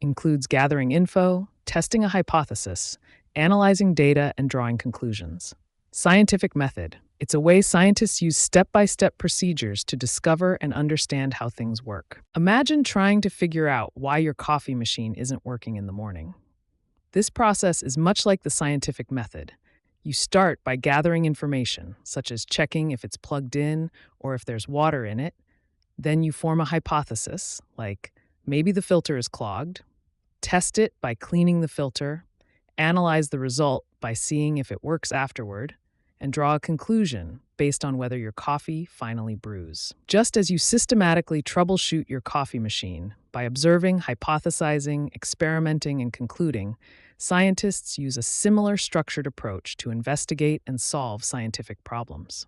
includes gathering info, testing a hypothesis, analyzing data, and drawing conclusions. Scientific method. It's a way scientists use step-by-step procedures to discover and understand how things work. Imagine trying to figure out why your coffee machine isn't working in the morning. This process is much like the scientific method. You start by gathering information, such as checking if it's plugged in or if there's water in it. Then you form a hypothesis, like maybe the filter is clogged, test it by cleaning the filter, analyze the result by seeing if it works afterward, and draw a conclusion based on whether your coffee finally brews. Just as you systematically troubleshoot your coffee machine by observing, hypothesizing, experimenting, and concluding, scientists use a similar structured approach to investigate and solve scientific problems.